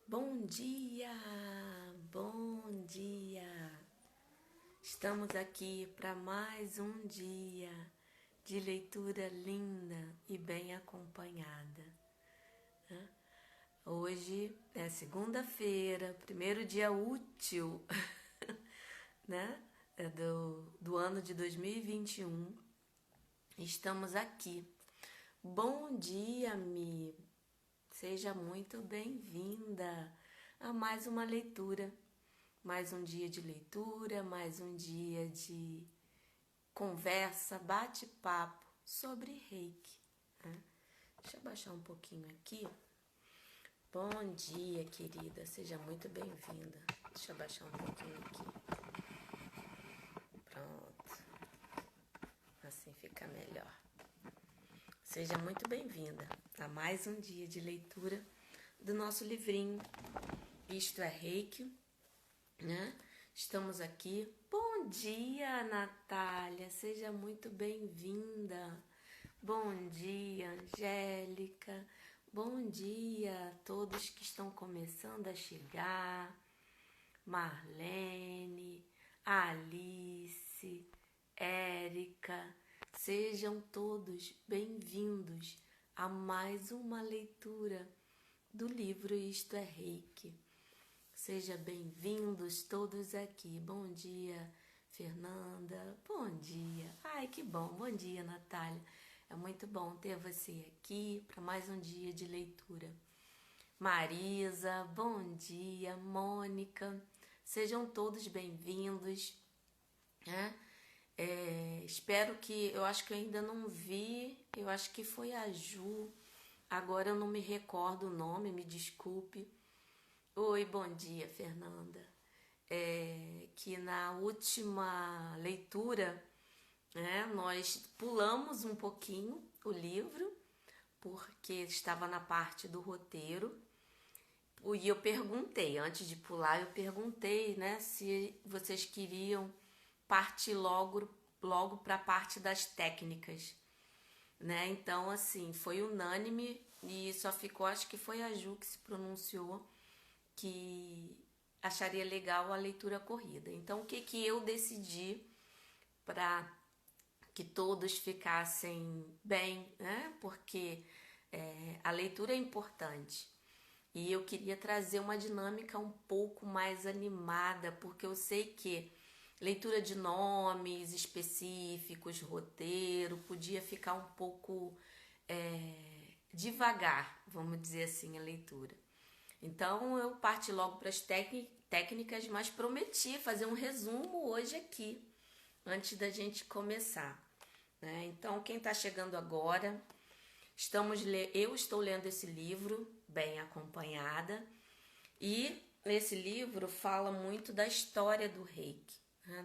Bom dia, bom dia. Estamos aqui para mais um dia de leitura linda e bem acompanhada. Hoje é segunda-feira, primeiro dia útil, né? Do ano de 2021. Estamos aqui. Bom dia, Mi. Seja muito bem-vinda a mais uma leitura, mais um dia de leitura, mais um dia de conversa, bate-papo sobre Reiki. Né? Deixa eu baixar um pouquinho aqui. Bom dia, querida, seja muito bem-vinda. Deixa eu baixar um pouquinho aqui. Pronto, assim fica melhor. Seja muito bem-vinda a mais um dia de leitura do nosso livrinho Isto é Reiki, né? Estamos aqui. Bom dia, Natália, seja muito bem-vinda. Bom dia, Angélica. Bom dia a todos que estão começando a chegar. Marlene, Alice, Érica, sejam todos bem-vindos a mais uma leitura do livro Isto é Reiki. Sejam bem-vindos todos aqui. Bom dia, Fernanda. Bom dia. Ai, que bom. Bom dia, Natália. É muito bom ter você aqui para mais um dia de leitura. Marisa, bom dia. Mônica, sejam todos bem-vindos. Né? Espero que, eu acho que eu ainda não vi, eu acho que foi a Ju, agora eu não me recordo o nome, me desculpe. Oi, bom dia, Fernanda. Que na última leitura, né, nós pulamos um pouquinho o livro, porque estava na parte do roteiro. E eu perguntei, antes de pular, eu perguntei, né, se vocês queriam partir logo para a parte das técnicas, né? Então, assim, foi unânime e só ficou, acho que foi a Ju que se pronunciou que acharia legal a leitura corrida. Então, o que que eu decidi para que todos ficassem bem, né? Porque a leitura é importante. E eu queria trazer uma dinâmica um pouco mais animada, porque eu sei que leitura de nomes específicos, roteiro, podia ficar um pouco devagar, vamos dizer assim, a leitura. Então eu parti logo para as técnicas, mas prometi fazer um resumo hoje aqui, antes da gente começar. Né? Então, quem está chegando agora, eu estou lendo esse livro bem acompanhada e esse livro fala muito da história do Reiki, né?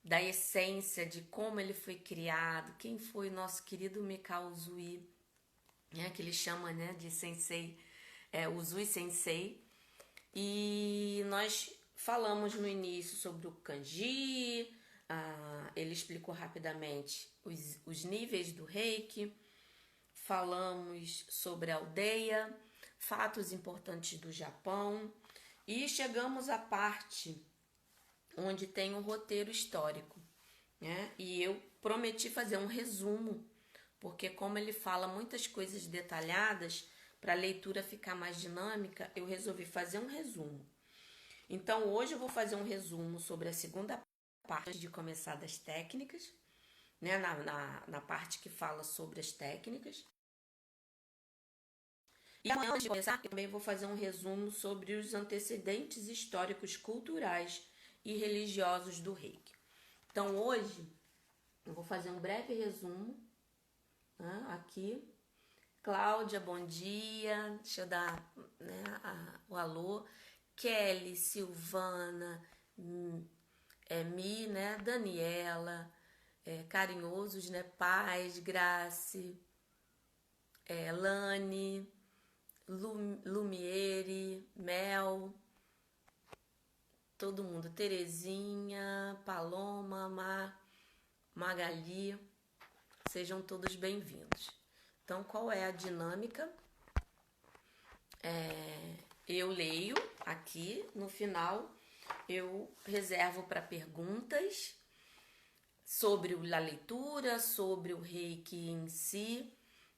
da essência de como ele foi criado, quem foi o nosso querido Mikao Usui, né? Que ele chama, né, de Sensei, Usui Sensei. E nós falamos no início sobre o kanji, ele explicou rapidamente os níveis do Reiki, falamos sobre a aldeia, fatos importantes do Japão e chegamos à parte onde tem um roteiro histórico, né? E eu prometi fazer um resumo, porque como ele fala muitas coisas detalhadas, para a leitura ficar mais dinâmica, eu resolvi fazer um resumo. Então hoje eu vou fazer um resumo sobre a segunda parte de começar das técnicas, né? Na parte que fala sobre as técnicas. E amanhã, antes de começar, eu também vou fazer um resumo sobre os antecedentes históricos, culturais e religiosos do Reiki. Então hoje eu vou fazer um breve resumo, né, aqui. Cláudia, bom dia. Deixa eu dar, né, o alô. Kelly, Silvana, Mi, né, Daniela, carinhosos, né, Paz, Grace, Lani, Lumiere, Mel, todo mundo, Terezinha, Paloma, Magali, sejam todos bem-vindos. Então, qual é a dinâmica? eu leio aqui, no final eu reservo para perguntas sobre a leitura, sobre o reiki em si,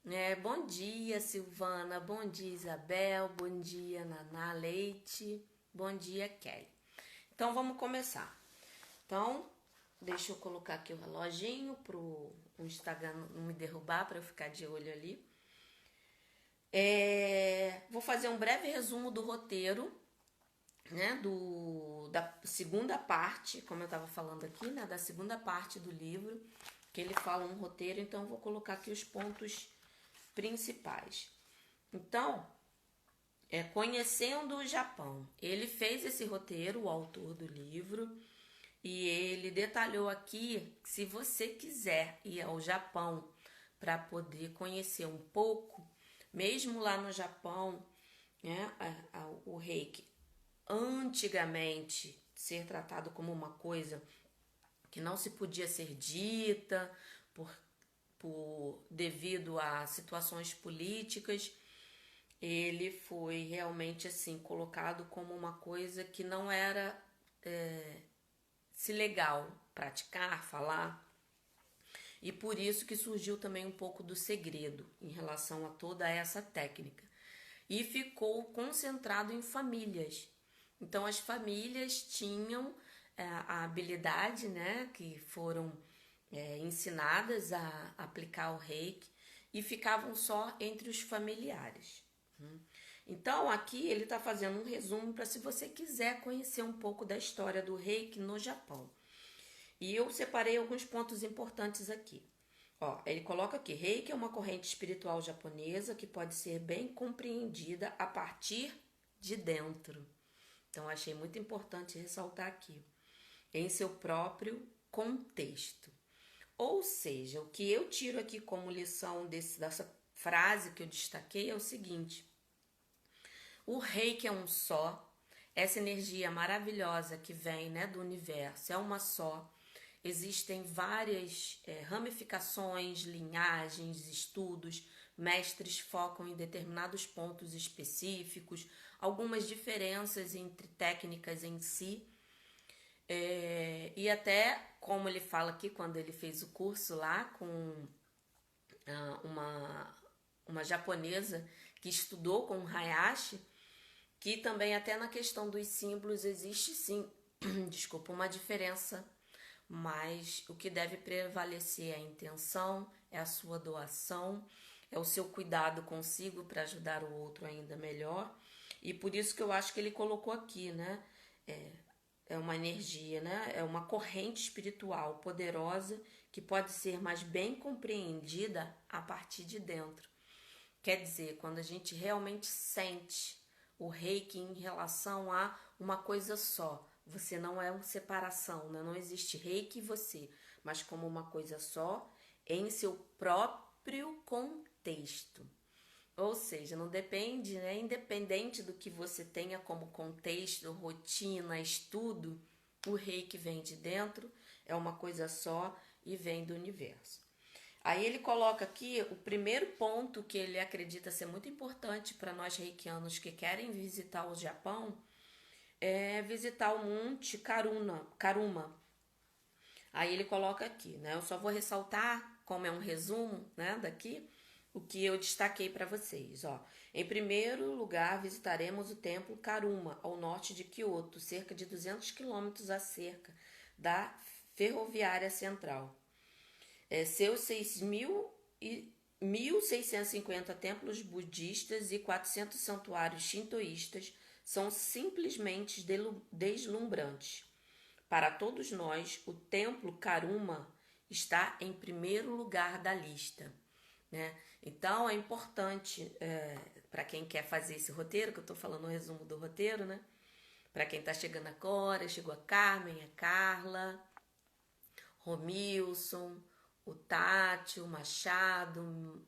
né? Bom dia, Silvana, bom dia, Isabel, bom dia, Naná Leite, bom dia, Kelly. Então vamos começar. Então, deixa eu colocar aqui o reloginho para o Instagram não me derrubar, para eu ficar de olho ali. Vou fazer um breve resumo do roteiro, né, da segunda parte, como eu estava falando aqui, né, da segunda parte do livro, que ele fala um roteiro, então eu vou colocar aqui os pontos principais. Então, conhecendo o Japão, ele fez esse roteiro, o autor do livro, e ele detalhou aqui, se você quiser ir ao Japão para poder conhecer um pouco, mesmo lá no Japão, né, o reiki antigamente ser tratado como uma coisa que não se podia ser dita devido a situações políticas, ele foi realmente assim colocado como uma coisa que não era se legal praticar, falar, e por isso que surgiu também um pouco do segredo em relação a toda essa técnica, e ficou concentrado em famílias. Então as famílias tinham a habilidade, né, que foram ensinadas a aplicar o reiki, e ficavam só entre os familiares. Então aqui ele está fazendo um resumo para se você quiser conhecer um pouco da história do reiki no Japão. E eu separei alguns pontos importantes aqui. Ó, ele coloca aqui, reiki é uma corrente espiritual japonesa que pode ser bem compreendida a partir de dentro. Então, achei muito importante ressaltar aqui, em seu próprio contexto. Ou seja, o que eu tiro aqui como lição dessa frase que eu destaquei é o seguinte: o reiki é um só, essa energia maravilhosa que vem, né, do universo é uma só. Existem várias ramificações, linhagens, estudos, mestres focam em determinados pontos específicos, algumas diferenças entre técnicas em si, e até, como ele fala aqui, quando ele fez o curso lá com uma japonesa que estudou com o Hayashi, que também até na questão dos símbolos existe sim, desculpa, uma diferença, mas o que deve prevalecer é a intenção, é a sua doação, é o seu cuidado consigo para ajudar o outro ainda melhor. E por isso que eu acho que ele colocou aqui, né? É uma energia, né? É uma corrente espiritual poderosa que pode ser mais bem compreendida a partir de dentro. Quer dizer, quando a gente realmente sente o reiki em relação a uma coisa só. Você não é uma separação, né? Não existe reiki e você, mas como uma coisa só em seu próprio contexto. Ou seja, não depende, né? Independente do que você tenha como contexto, rotina, estudo, o reiki vem de dentro, é uma coisa só e vem do universo. Aí ele coloca aqui o primeiro ponto que ele acredita ser muito importante para nós reikianos que querem visitar o Japão, é visitar o Monte Karuma. Aí ele coloca aqui, né? Eu só vou ressaltar, como é um resumo, né, daqui, o que eu destaquei para vocês, ó. Em primeiro lugar, visitaremos o Templo Karuma, ao norte de Kyoto, cerca de 200 quilômetros a cerca da Ferroviária Central. Seus 1.650 templos budistas e 400 santuários shintoístas são simplesmente deslumbrantes. Para todos nós, o templo Karuma está em primeiro lugar da lista, né? Então é importante para quem quer fazer esse roteiro, que eu estou falando o resumo do roteiro, né? Para quem está chegando agora, chegou a Carmen, a Carla, Romilson, o Tati, o Machado,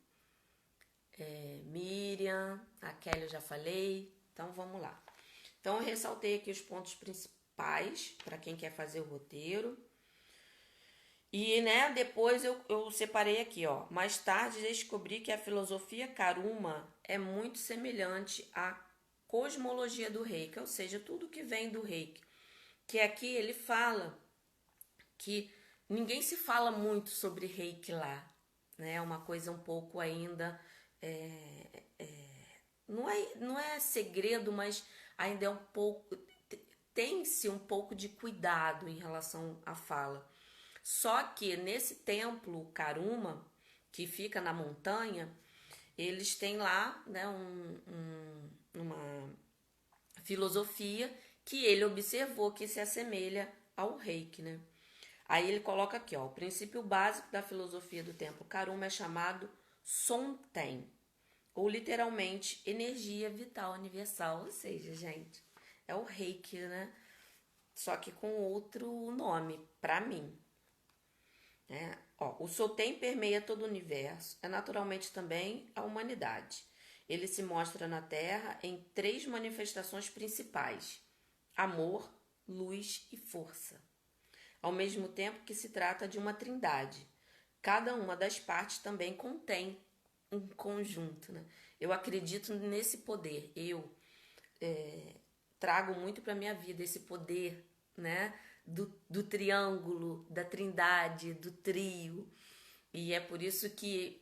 Miriam, a Kelly eu já falei. Então vamos lá. Então eu ressaltei aqui os pontos principais para quem quer fazer o roteiro. E, né, depois eu separei aqui, ó. Mais tarde descobri que a filosofia Karuma é muito semelhante à cosmologia do Reiki, ou seja, tudo que vem do Reiki. Que aqui ele fala que ninguém se fala muito sobre Reiki lá, né? É uma coisa um pouco ainda, não é segredo, mas ainda é um pouco, tem-se um pouco de cuidado em relação à fala. Só que nesse templo Karuma, que fica na montanha, eles têm lá, né, uma filosofia que ele observou que se assemelha ao Reiki, né? Aí ele coloca aqui, ó, o princípio básico da filosofia do templo Karuma é chamado Sonten, ou literalmente energia vital universal, ou seja, gente, é o Reiki, né? Só que com outro nome, para mim. Né? Ó, o Soten permeia todo o universo, é naturalmente também a humanidade. Ele se mostra na Terra em 3 manifestações principais: amor, luz e força. Ao mesmo tempo que se trata de uma trindade. Cada uma das partes também contém um conjunto. Né? Eu acredito nesse poder. Eu trago muito para minha vida esse poder, né? Do triângulo, da trindade, do trio. E é por isso que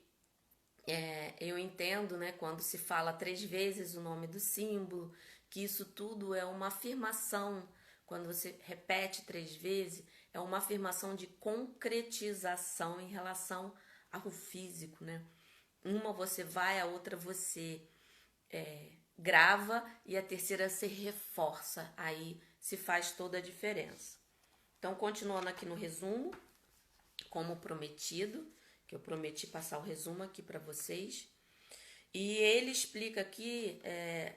eu entendo, né, quando se fala 3 vezes o nome do símbolo, que isso tudo é uma afirmação. Quando você repete 3 vezes, é uma afirmação de concretização em relação ao físico, né? Uma você vai, a outra você grava e a terceira se reforça. Aí se faz toda a diferença. Então, continuando aqui no resumo, como prometido, que eu prometi passar o resumo aqui para vocês. E ele explica aqui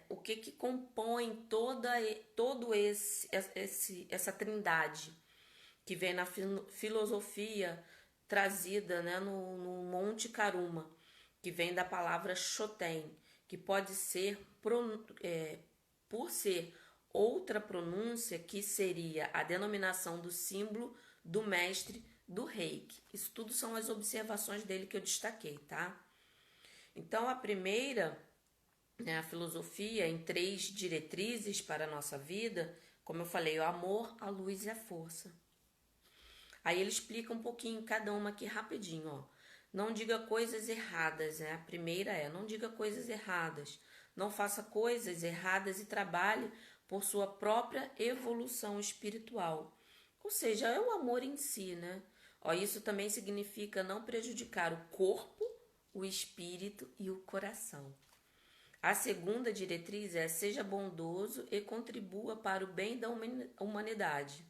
o que compõe essa trindade que vem na filosofia trazida, né, no Monte Karuma, que vem da palavra Shoten, que pode ser, por ser outra pronúncia, que seria a denominação do símbolo do mestre do Reiki. Isso tudo são as observações dele que eu destaquei, tá? Então, a primeira, né, a filosofia em 3 diretrizes para a nossa vida, como eu falei, o amor, a luz e a força. Aí ele explica um pouquinho cada uma aqui rapidinho, ó. Não diga coisas erradas, né? A primeira é, não diga coisas erradas. Não faça coisas erradas e trabalhe por sua própria evolução espiritual. Ou seja, é o amor em si, né? Ó, isso também significa não prejudicar o corpo, o espírito e o coração. A segunda diretriz é seja bondoso e contribua para o bem da humanidade.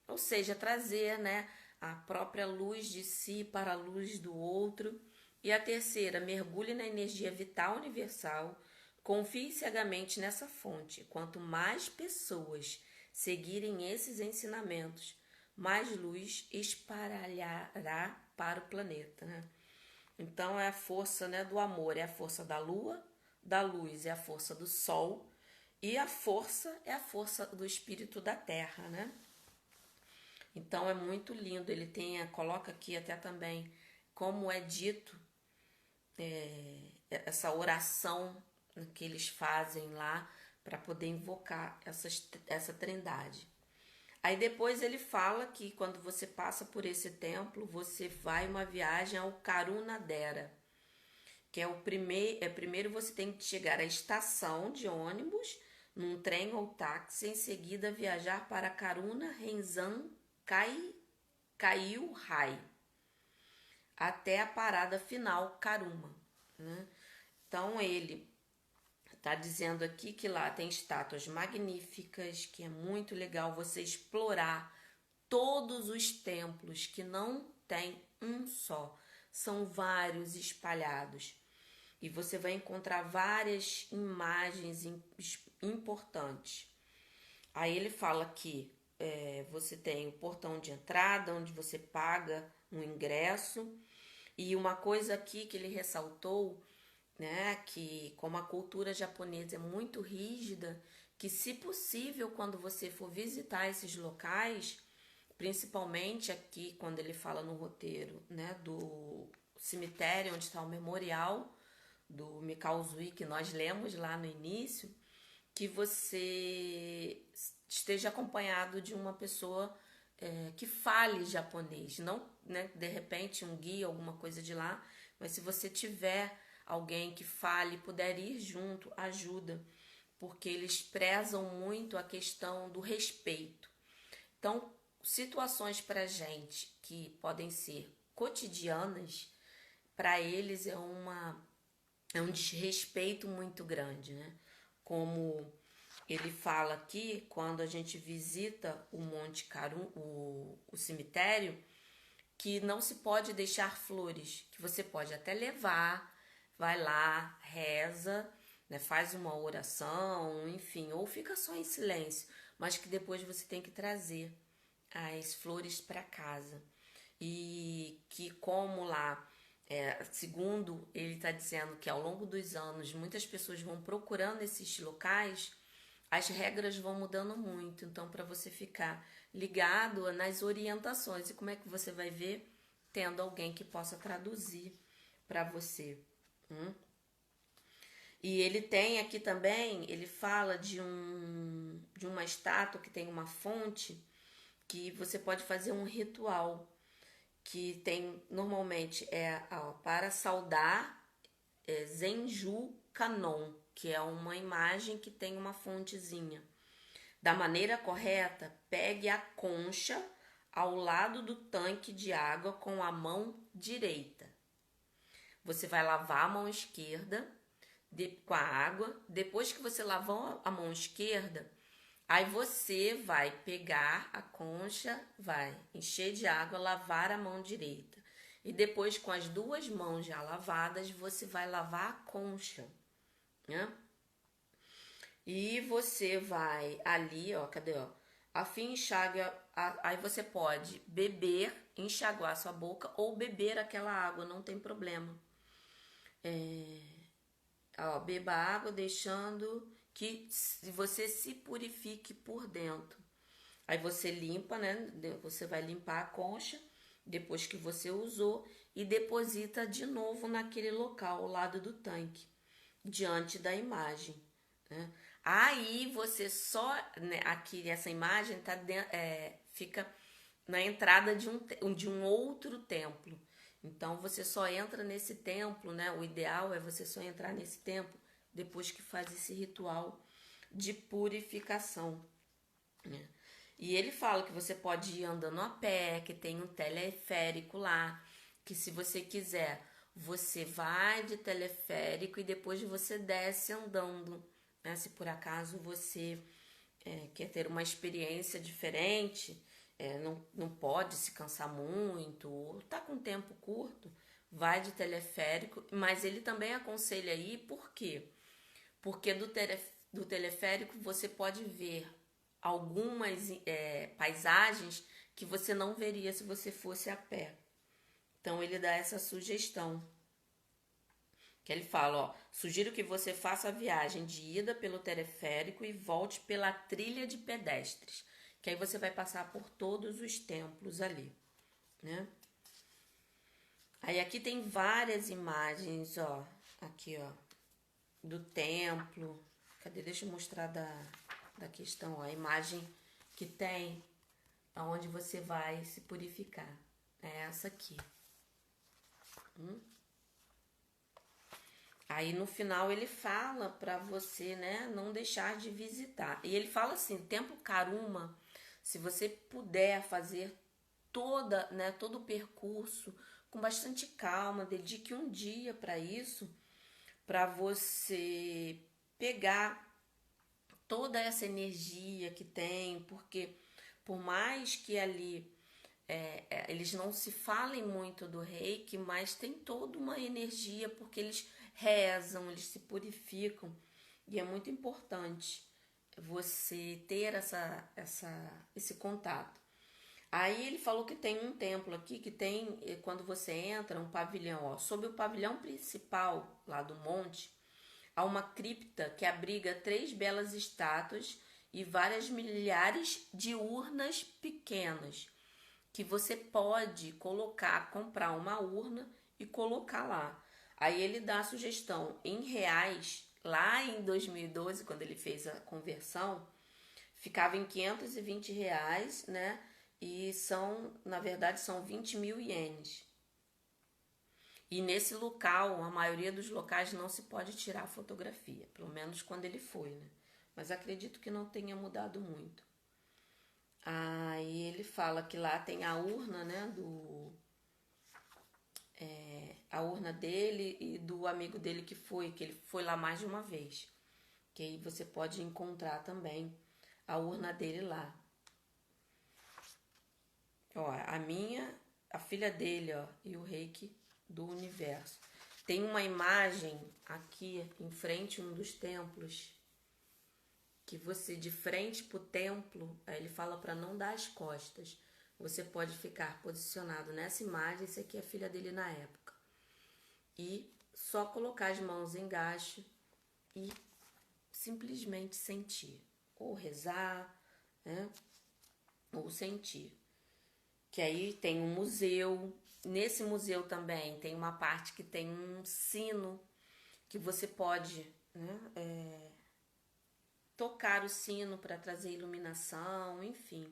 Ou seja, trazer, né, a própria luz de si para a luz do outro. E a terceira, mergulhe na energia vital universal. Confie cegamente nessa fonte. Quanto mais pessoas seguirem esses ensinamentos, mais luz espalhará para o planeta. Né? Então é a força, né, do amor, é a força da lua, da luz é a força do sol e a força é a força do espírito da terra, né? Então é muito lindo. Ele coloca aqui até também como é dito essa oração que eles fazem lá para poder invocar essa trindade. Aí depois ele fala que quando você passa por esse templo, você vai uma viagem ao Karunadera, que é primeiro você tem que chegar à estação de ônibus, num trem ou táxi, em seguida viajar para Karuna Renzan Kaiu Rai, até a parada final Karuma. Né? Então ele está dizendo aqui que lá tem estátuas magníficas, que é muito legal você explorar todos os templos, que não tem um só, são vários espalhados. E você vai encontrar várias imagens importantes. Aí ele fala que você tem o portão de entrada, onde você paga um ingresso. E uma coisa aqui que ele ressaltou, né, que como a cultura japonesa é muito rígida, que se possível, quando você for visitar esses locais, principalmente aqui quando ele fala no roteiro, né, do cemitério onde está o memorial do Mikao Zui, que nós lemos lá no início, que você esteja acompanhado de uma pessoa que fale japonês, não, né, de repente um guia, alguma coisa de lá, mas se você tiver alguém que fale, puder ir junto, ajuda, porque eles prezam muito a questão do respeito. Então, situações para gente que podem ser cotidianas, para eles é um desrespeito muito grande, né? Como ele fala aqui, quando a gente visita o Monte Carum, o cemitério, que não se pode deixar flores, que você pode até levar, vai lá, reza, né, faz uma oração, enfim, ou fica só em silêncio, mas que depois você tem que trazer as flores para casa. E que como lá, segundo ele está dizendo que ao longo dos anos muitas pessoas vão procurando esses locais, as regras vão mudando muito. Então, para você ficar ligado nas orientações, e como é que você vai ver? Tendo alguém que possa traduzir para você. E ele tem aqui também, ele fala de uma estátua que tem uma fonte que você pode fazer um ritual que tem normalmente para saudar Zenju Kanon, que é uma imagem que tem uma fontezinha. Da maneira correta, pegue a concha ao lado do tanque de água com a mão direita. Você vai lavar a mão esquerda com a água. Depois que você lavou a mão esquerda, aí você vai pegar a concha, vai encher de água, lavar a mão direita. E depois, com as duas mãos já lavadas, você vai lavar a concha, né? E você vai ali, ó, cadê, ó? A fim enxaga, aí você pode beber, enxaguar sua boca ou beber aquela água, não tem problema. Ó, beba água deixando que você se purifique por dentro. Aí você limpa, né? Você vai limpar a concha depois que você usou e deposita de novo naquele local, ao lado do tanque, diante da imagem, né? Aí você só, né, aqui essa imagem tá fica na entrada de um outro templo. Então você só entra nesse templo, né? O ideal é você só entrar nesse templo depois que faz esse ritual de purificação, né? E ele fala que você pode ir andando a pé, que tem um teleférico lá, que se você quiser, você vai de teleférico e depois você desce andando, né? Se por acaso você quer ter uma experiência diferente, não pode se cansar muito, ou tá com tempo curto, vai de teleférico, mas ele também aconselha aí, por quê? Porque do teleférico você pode ver algumas paisagens que você não veria se você fosse a pé. Então ele dá essa sugestão. Que ele fala, ó, sugiro que você faça a viagem de ida pelo teleférico e volte pela trilha de pedestres. Que aí você vai passar por todos os templos ali, né? Aí aqui tem várias imagens, ó. Aqui, ó. Do templo. Cadê? Deixa eu mostrar da questão, ó. A imagem que tem aonde você vai se purificar. É essa aqui. Aí no final ele fala para você, né, não deixar de visitar. E ele fala assim, Templo Karuma, se você puder fazer todo o percurso com bastante calma, dedique um dia para isso, para você pegar toda essa energia que tem, porque por mais que ali eles não se falem muito do reiki, mas tem toda uma energia, porque eles rezam, eles se purificam, e é muito importante você ter esse contato. Aí ele falou que tem um templo aqui, que tem, quando você entra, um pavilhão, ó, sob o pavilhão principal lá do monte, há uma cripta que abriga 3 belas estátuas e várias milhares de urnas pequenas, que você pode comprar uma urna e colocar lá. Aí ele dá a sugestão em reais, Lá em 2012, quando ele fez a conversão, ficava em R$ 520, né? E na verdade, são 20 mil ienes. E nesse local, a maioria dos locais não se pode tirar fotografia, pelo menos quando ele foi, né? Mas acredito que não tenha mudado muito. Aí ele fala que lá tem a urna, né? A urna dele e do amigo dele que ele foi lá mais de uma vez. Que aí você pode encontrar também a urna dele lá. Ó, a filha dele, ó, e o reiki do universo. Tem uma imagem aqui em frente a um dos templos, que você, de frente pro templo, aí ele fala para não dar as costas. Você pode ficar posicionado nessa imagem, esse aqui é a filha dele na época. E só colocar as mãos embaixo e simplesmente sentir. Ou rezar, né? Ou sentir. Que aí tem um museu. Nesse museu também tem uma parte que tem um sino que você pode, né, tocar o sino para trazer iluminação, enfim.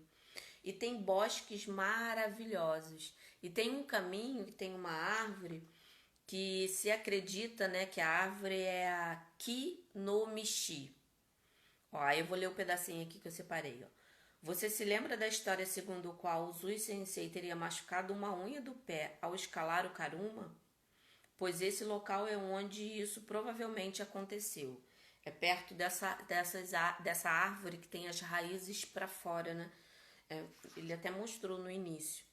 E tem bosques maravilhosos. E tem um caminho, tem uma árvore que se acredita, né, que a árvore é a Ki-no-Michi. Ó, aí eu vou ler o pedacinho aqui que eu separei, ó. Você se lembra da história segundo a qual o Zui Sensei teria machucado uma unha do pé ao escalar o Karuma? Pois esse local é onde isso provavelmente aconteceu. É perto dessa árvore que tem as raízes para fora, né? Ele até mostrou no início.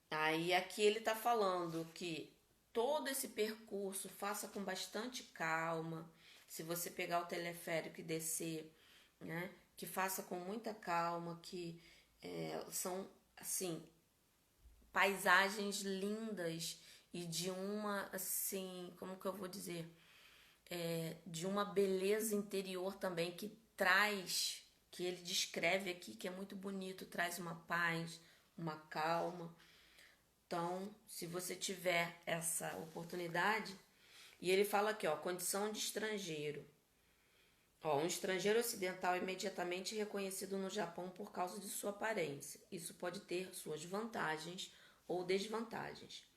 Aí aqui ele tá falando que todo esse percurso faça com bastante calma. Se você pegar o teleférico e descer, né, que faça com muita calma, que são assim paisagens lindas e de uma, assim, como que eu vou dizer, de uma beleza interior também que traz, que ele descreve aqui, que é muito bonito, traz uma paz, uma calma. Então, se você tiver essa oportunidade, e ele fala aqui, ó, condição de estrangeiro. Ó, um estrangeiro ocidental é imediatamente reconhecido no Japão por causa de sua aparência. Isso pode ter suas vantagens ou desvantagens.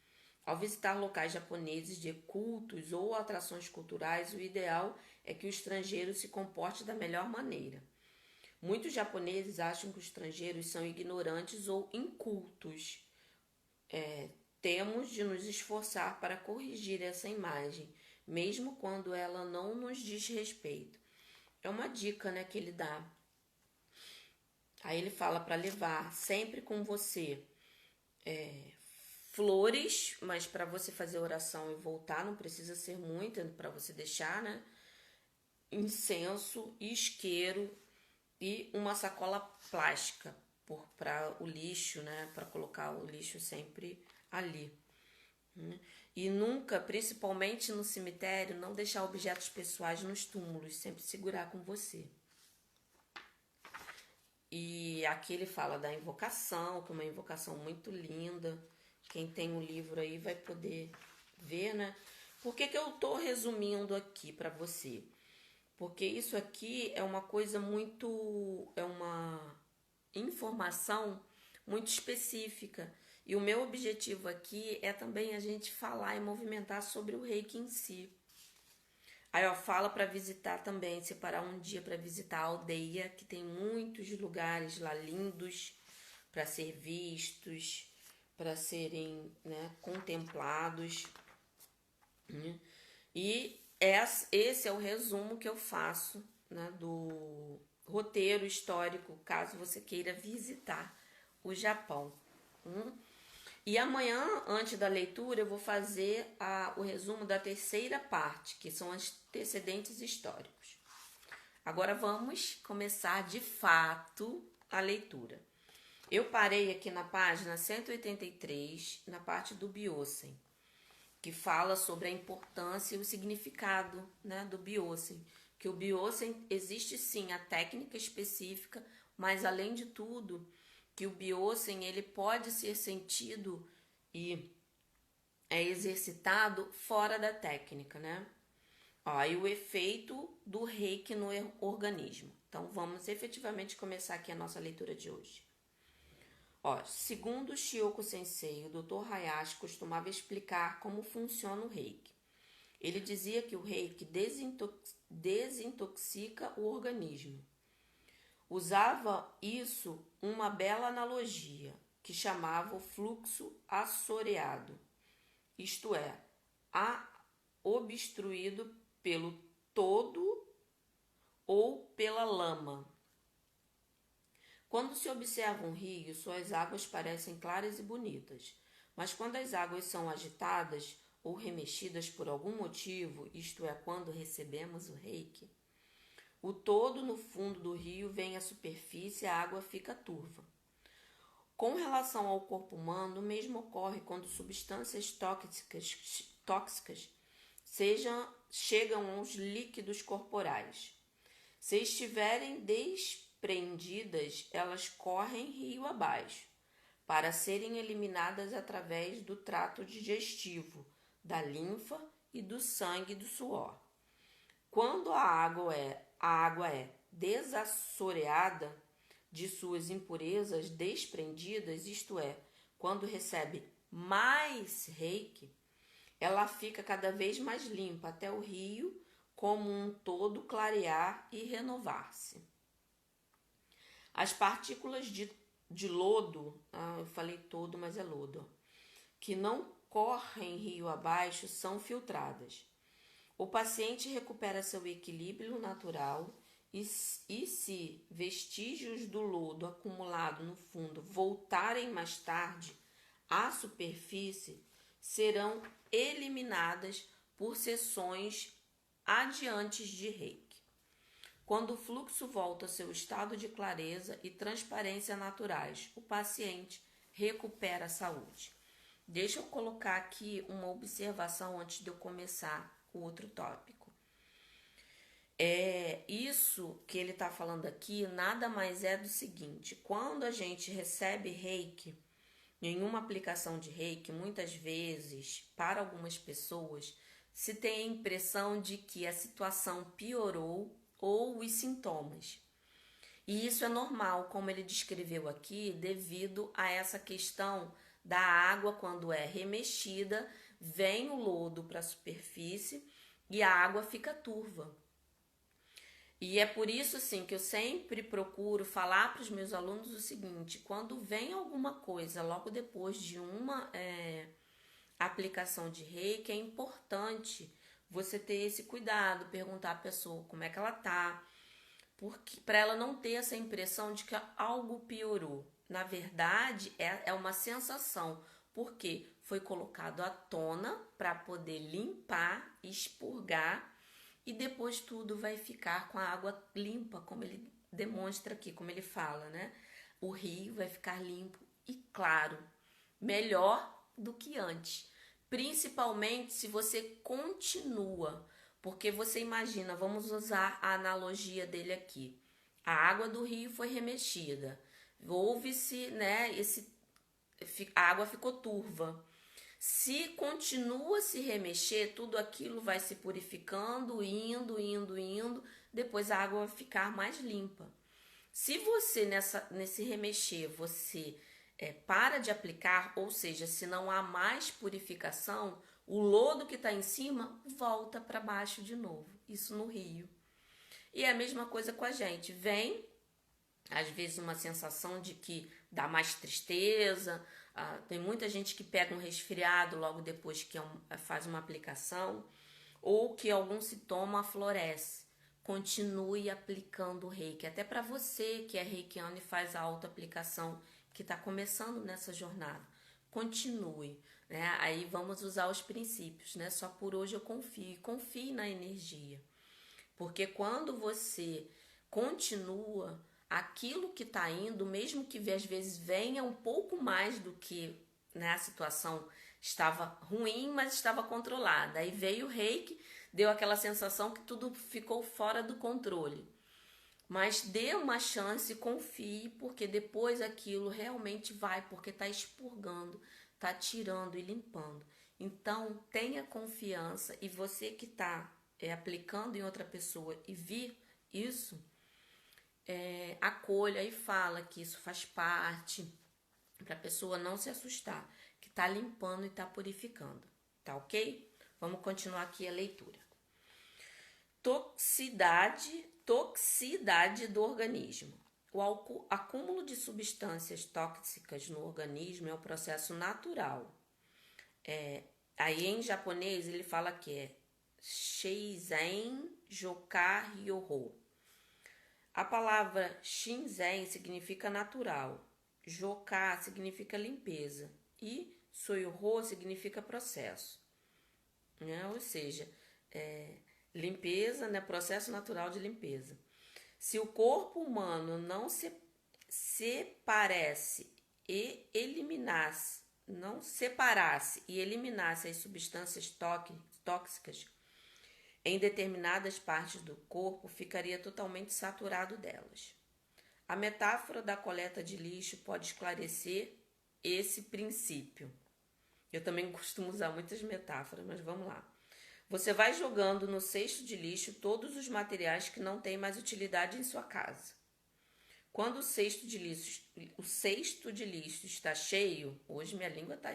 Ao visitar locais japoneses de cultos ou atrações culturais, o ideal é que o estrangeiro se comporte da melhor maneira. Muitos japoneses acham que os estrangeiros são ignorantes ou incultos. Temos de nos esforçar para corrigir essa imagem, mesmo quando ela não nos diz respeito. É uma dica, né, que ele dá. Aí ele fala para levar sempre com você flores, mas para você fazer oração e voltar não precisa ser muita, para você deixar, né? Incenso, isqueiro e uma sacola plástica para o lixo, né? Para colocar o lixo sempre ali. E nunca, principalmente no cemitério, não deixar objetos pessoais nos túmulos, sempre segurar com você. E aqui ele fala da invocação, que é uma invocação muito linda. Quem tem um livro aí vai poder ver, né? Por que eu tô resumindo aqui para você? Porque isso aqui é uma coisa muito... é uma informação muito específica. E o meu objetivo aqui é também a gente falar e movimentar sobre o reiki em si. Aí, ó, fala para visitar também, separar um dia para visitar a aldeia, que tem muitos lugares lá lindos para ser vistos, para serem, né, contemplados. E esse é o resumo que eu faço, né, do roteiro histórico, caso você queira visitar o Japão. E amanhã, antes da leitura, eu vou fazer o resumo da terceira parte, que são antecedentes históricos. Agora vamos começar de fato a leitura. Eu parei aqui na página 183, na parte do Byosen, que fala sobre a importância e o significado, né, do Byosen. Que o Byosen existe sim a técnica específica, mas além de tudo, que o Byosen ele pode ser sentido e é exercitado fora da técnica, né? Ó, aí o efeito do reiki no organismo. Então vamos efetivamente começar aqui a nossa leitura de hoje. Ó, segundo Shioku Sensei, o Dr. Hayashi costumava explicar como funciona o reiki. Ele dizia que o reiki desintoxica o organismo. Usava isso uma bela analogia, que chamava o fluxo assoreado, isto é, obstruído pelo todo ou pela lama. Quando se observa um rio, suas águas parecem claras e bonitas, mas quando as águas são agitadas ou remexidas por algum motivo, isto é, quando recebemos o reiki, o todo no fundo do rio vem à superfície e a água fica turva. Com relação ao corpo humano, o mesmo ocorre quando substâncias tóxicas chegam aos líquidos corporais. Se estiverem desprendidas, elas correm rio abaixo, para serem eliminadas através do trato digestivo, da linfa e do sangue e do suor. Quando a água é desassoreada de suas impurezas desprendidas, isto é, quando recebe mais reiki, ela fica cada vez mais limpa até o rio como um todo clarear e renovar-se. As partículas de lodo, eu falei todo, mas é lodo, que não correm rio abaixo são filtradas. O paciente recupera seu equilíbrio natural e se vestígios do lodo acumulado no fundo voltarem mais tarde à superfície, serão eliminadas por sessões adiantes de reiki. Quando o fluxo volta ao seu estado de clareza e transparência naturais, o paciente recupera a saúde. Deixa eu colocar aqui uma observação antes de eu começar o outro tópico. Isso que ele está falando aqui nada mais é do seguinte: quando a gente recebe reiki, em uma aplicação de reiki, muitas vezes, para algumas pessoas, se tem a impressão de que a situação piorou ou os sintomas. E isso é normal, como ele descreveu aqui, devido a essa questão da água, quando é remexida, vem o lodo para a superfície e a água fica turva. E é por isso assim que eu sempre procuro falar para os meus alunos o seguinte: quando vem alguma coisa logo depois de uma aplicação de reiki, é importante você ter esse cuidado, perguntar à pessoa como é que ela tá, porque para ela não ter essa impressão de que algo piorou. Na verdade, é uma sensação, porque foi colocado à tona para poder limpar, expurgar, e depois tudo vai ficar com a água limpa, como ele demonstra aqui, como ele fala, né? O rio vai ficar limpo e claro, melhor do que antes. Principalmente se você continua, porque você imagina, vamos usar a analogia dele aqui. A água do rio foi remexida, houve-se, né, a água ficou turva. Se continua a se remexer, tudo aquilo vai se purificando, indo, depois a água vai ficar mais limpa. Se você nesse remexer, você para de aplicar, ou seja, se não há mais purificação, o lodo que está em cima volta para baixo de novo. Isso no rio. E é a mesma coisa com a gente. Vem, às vezes, uma sensação de que dá mais tristeza. Tem muita gente que pega um resfriado logo depois que faz uma aplicação, ou que algum sintoma floresce. Continue aplicando o reiki. Até para você que é reikiano e faz a autoaplicação, que está começando nessa jornada. Continue, né? Aí vamos usar os princípios, né? Só por hoje eu confie na energia. Porque quando você continua, aquilo que está indo, mesmo que às vezes venha um pouco mais do que, né, a situação estava ruim, mas estava controlada. Aí veio o reiki, deu aquela sensação que tudo ficou fora do controle. Mas dê uma chance, confie, porque depois aquilo realmente vai, porque está expurgando, está tirando e limpando. Então, tenha confiança, e você que está aplicando em outra pessoa e vir isso, acolha e fala que isso faz parte, para a pessoa não se assustar, que está limpando e está purificando, tá ok? Vamos continuar aqui a leitura. Toxicidade do organismo. O acúmulo de substâncias tóxicas no organismo é um processo natural. Aí em japonês ele fala que é Sheizen Joka Ryoho. A palavra Shinzen significa natural, Joka significa limpeza e Soyoho significa processo. Né? Ou seja, limpeza, né? Processo natural de limpeza. Se o corpo humano não separasse e eliminasse as substâncias tóxicas em determinadas partes do corpo, ficaria totalmente saturado delas. A metáfora da coleta de lixo pode esclarecer esse princípio. Eu também costumo usar muitas metáforas, mas vamos lá. Você vai jogando no cesto de lixo todos os materiais que não têm mais utilidade em sua casa. Quando o cesto de lixo está cheio, hoje minha língua está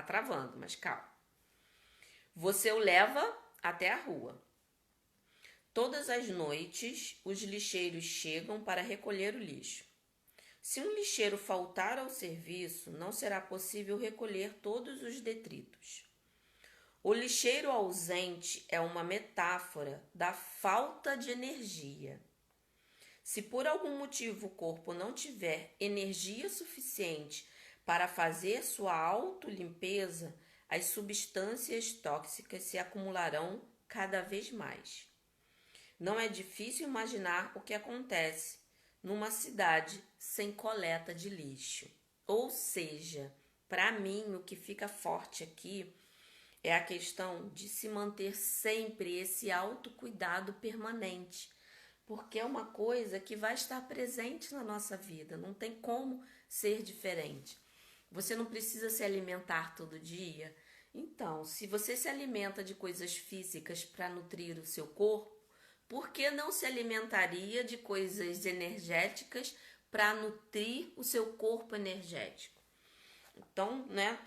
travando, mas calma. Você o leva até a rua. Todas as noites, os lixeiros chegam para recolher o lixo. Se um lixeiro faltar ao serviço, não será possível recolher todos os detritos. O lixeiro ausente é uma metáfora da falta de energia. Se por algum motivo o corpo não tiver energia suficiente para fazer sua autolimpeza, as substâncias tóxicas se acumularão cada vez mais. Não é difícil imaginar o que acontece numa cidade sem coleta de lixo. Ou seja, para mim, o que fica forte aqui é a questão de se manter sempre esse autocuidado permanente, porque é uma coisa que vai estar presente na nossa vida, não tem como ser diferente. Você não precisa se alimentar todo dia. Então, se você se alimenta de coisas físicas para nutrir o seu corpo, por que não se alimentaria de coisas energéticas para nutrir o seu corpo energético? Então, né,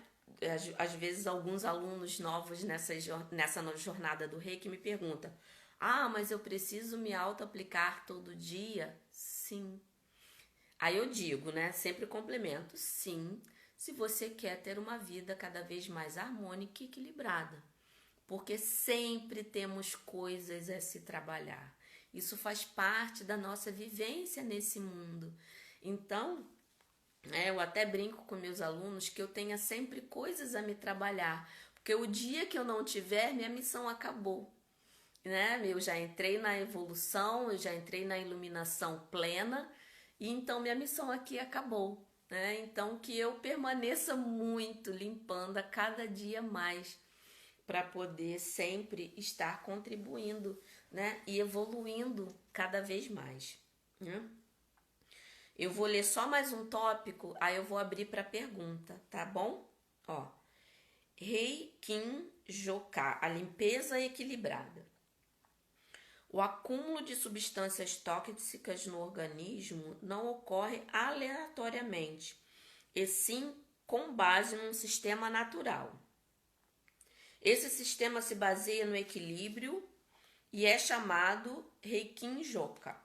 às vezes alguns alunos novos nessa jornada do Reiki me perguntam: mas eu preciso me auto-aplicar todo dia? Sim. Aí eu digo, né, sempre complemento, sim, se você quer ter uma vida cada vez mais harmônica e equilibrada. Porque sempre temos coisas a se trabalhar. Isso faz parte da nossa vivência nesse mundo. Então, eu até brinco com meus alunos que eu tenha sempre coisas a me trabalhar, porque o dia que eu não tiver, minha missão acabou. Né? Eu já entrei na evolução, eu já entrei na iluminação plena, e então minha missão aqui acabou. Né? Então, que eu permaneça muito limpando a cada dia mais, para poder sempre estar contribuindo, né? E evoluindo cada vez mais. Né? Eu vou ler só mais um tópico, aí eu vou abrir para pergunta, tá bom? Reikin Joka, a limpeza equilibrada. O acúmulo de substâncias tóxicas no organismo não ocorre aleatoriamente, e sim com base num sistema natural. Esse sistema se baseia no equilíbrio e é chamado Reikin Joka,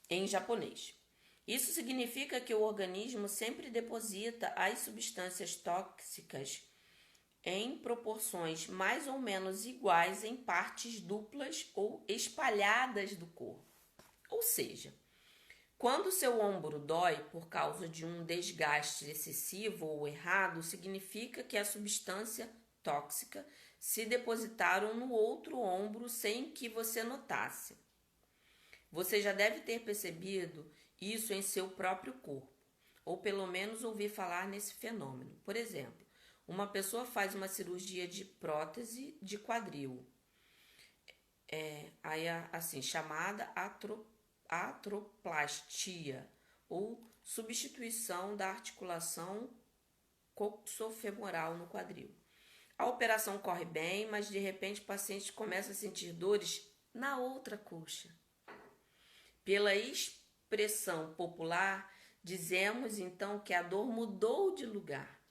em japonês. Isso significa que o organismo sempre deposita as substâncias tóxicas em proporções mais ou menos iguais em partes duplas ou espalhadas do corpo. Ou seja, quando seu ombro dói por causa de um desgaste excessivo ou errado, significa que a substância tóxica se depositaram no outro ombro sem que você notasse. Você já deve ter percebido isso em seu próprio corpo, ou pelo menos ouvir falar nesse fenômeno. Por exemplo, uma pessoa faz uma cirurgia de prótese de quadril, chamada artroplastia, ou substituição da articulação coxofemoral no quadril. A operação corre bem, mas de repente o paciente começa a sentir dores na outra coxa. Pela expressão popular, dizemos então que a dor mudou de lugar.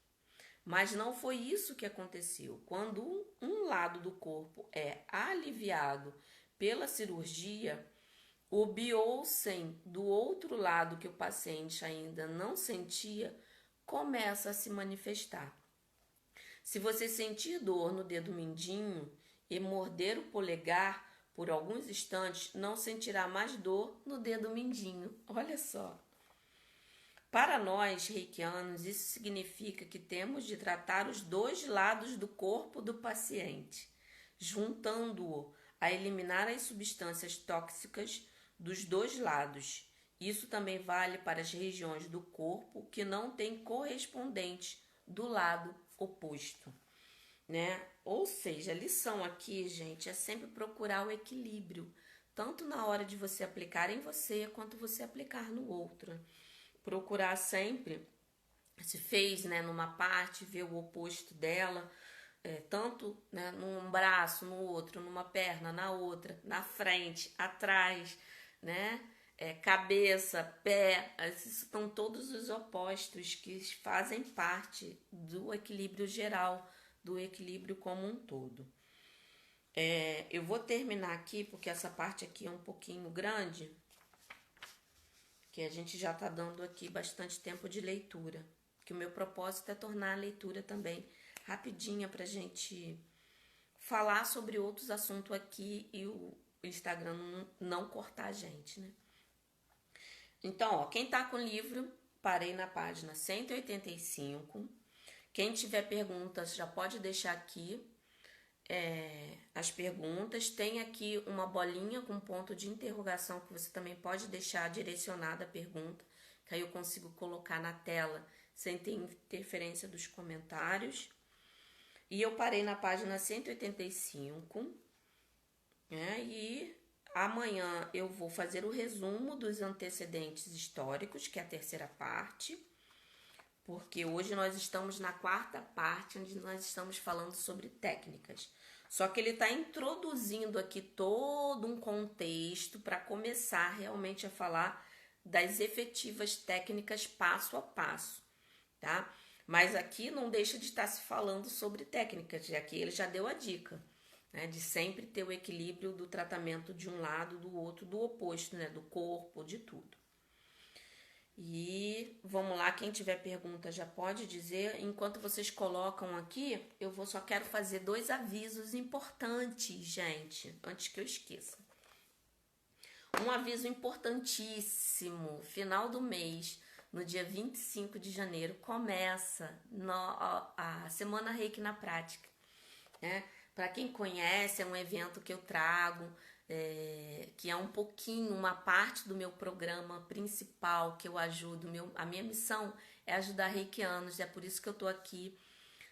Mas não foi isso que aconteceu. Quando um lado do corpo é aliviado pela cirurgia, o biocem do outro lado que o paciente ainda não sentia começa a se manifestar. Se você sentir dor no dedo mindinho e morder o polegar por alguns instantes, não sentirá mais dor no dedo mindinho. Olha só. Para nós reikianos, isso significa que temos de tratar os dois lados do corpo do paciente, juntando-o a eliminar as substâncias tóxicas dos dois lados. Isso também vale para as regiões do corpo que não têm correspondentes do lado oposto, né? Ou seja, a lição aqui, gente, é sempre procurar o equilíbrio, tanto na hora de você aplicar em você, quanto você aplicar no outro. Procurar sempre, se fez, né, numa parte, ver o oposto dela, tanto, né, num braço, no outro, numa perna, na outra, na frente, atrás, né, cabeça, pé, esses estão todos os opostos que fazem parte do equilíbrio geral, do equilíbrio como um todo. Eu vou terminar aqui, porque essa parte aqui é um pouquinho grande, que a gente já está dando aqui bastante tempo de leitura, que o meu propósito é tornar a leitura também rapidinha para a gente falar sobre outros assuntos aqui e o Instagram não cortar a gente, né? Então, ó, quem tá com o livro, parei na página 185. Quem tiver perguntas já pode deixar aqui as perguntas. Tem aqui uma bolinha com ponto de interrogação que você também pode deixar direcionada a pergunta, que aí eu consigo colocar na tela sem ter interferência dos comentários. E eu parei na página 185, né? E amanhã eu vou fazer o resumo dos antecedentes históricos, que é a terceira parte, porque hoje nós estamos na quarta parte, onde nós estamos falando sobre técnicas. Só que ele está introduzindo aqui todo um contexto para começar realmente a falar das efetivas técnicas passo a passo, tá? Mas aqui não deixa de estar se falando sobre técnicas, já que ele já deu a dica, né, de sempre ter o equilíbrio do tratamento de um lado, do outro, do oposto, né, do corpo, de tudo. E vamos lá, quem tiver pergunta já pode dizer. Enquanto vocês colocam aqui, só quero fazer 2 avisos importantes, gente, antes que eu esqueça. Um aviso importantíssimo: final do mês, no dia 25 de janeiro, começa a Semana Reiki na Prática, né? Para quem conhece, é um evento que eu trago, que é um pouquinho, uma parte do meu programa principal que eu ajudo. A minha missão é ajudar reikianos, é por isso que eu tô aqui.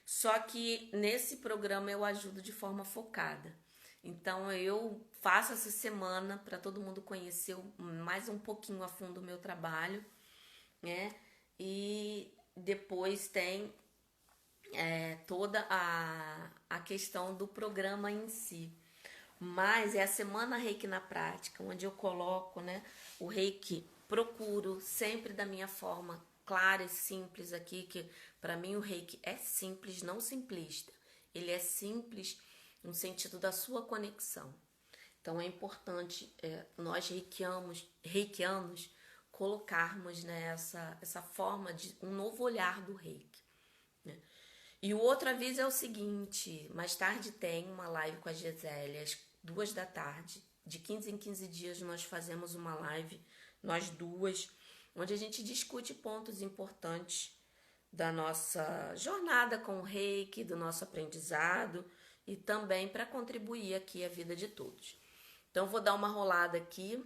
Só que nesse programa eu ajudo de forma focada. Então eu faço essa semana para todo mundo conhecer mais um pouquinho a fundo o meu trabalho, né? E depois tem toda a questão do programa em si. Mas é a Semana Reiki na Prática, onde eu coloco, né, o Reiki, procuro sempre da minha forma clara e simples aqui, que para mim o Reiki é simples, não simplista. Ele é simples no sentido da sua conexão. Então é importante nós reikianos colocarmos, né, essa forma de um novo olhar do Reiki, né? E o outro aviso é o seguinte: mais tarde tem uma live com a Gisele, às 14h. De 15 em 15 dias nós fazemos uma live, nós duas, onde a gente discute pontos importantes da nossa jornada com o Reiki, do nosso aprendizado e também para contribuir aqui a vida de todos. Então vou dar uma rolada aqui.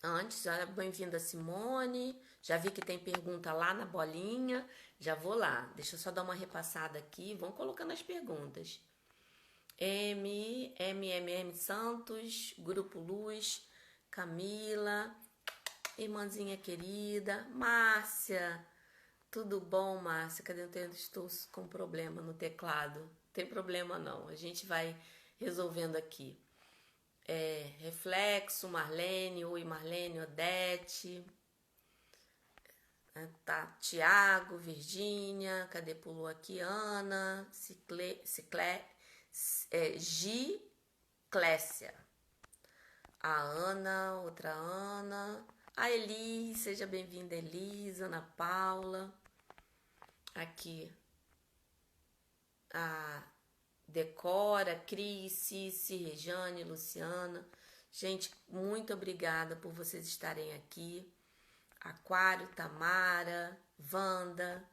Antes, bem-vinda Simone, já vi que tem pergunta lá na bolinha, já vou lá, deixa eu só dar uma repassada aqui, vão colocando as perguntas. MMM Santos, Grupo Luz, Camila, irmãzinha querida, Márcia, tudo bom, Márcia? Cadê eu estou com problema no teclado? tem problema não. A gente vai resolvendo aqui. Reflexo, Marlene, oi Marlene, Odete. Tá, Tiago, Virgínia, cadê pulou aqui? Ana, Giclécia. A Ana, outra Ana. A Eli, seja bem-vinda, Elisa, Ana Paula. Aqui. A Decora, Cris, Cici, Rejane, Luciana. Gente, muito obrigada por vocês estarem aqui. Aquário, Tamara, Wanda,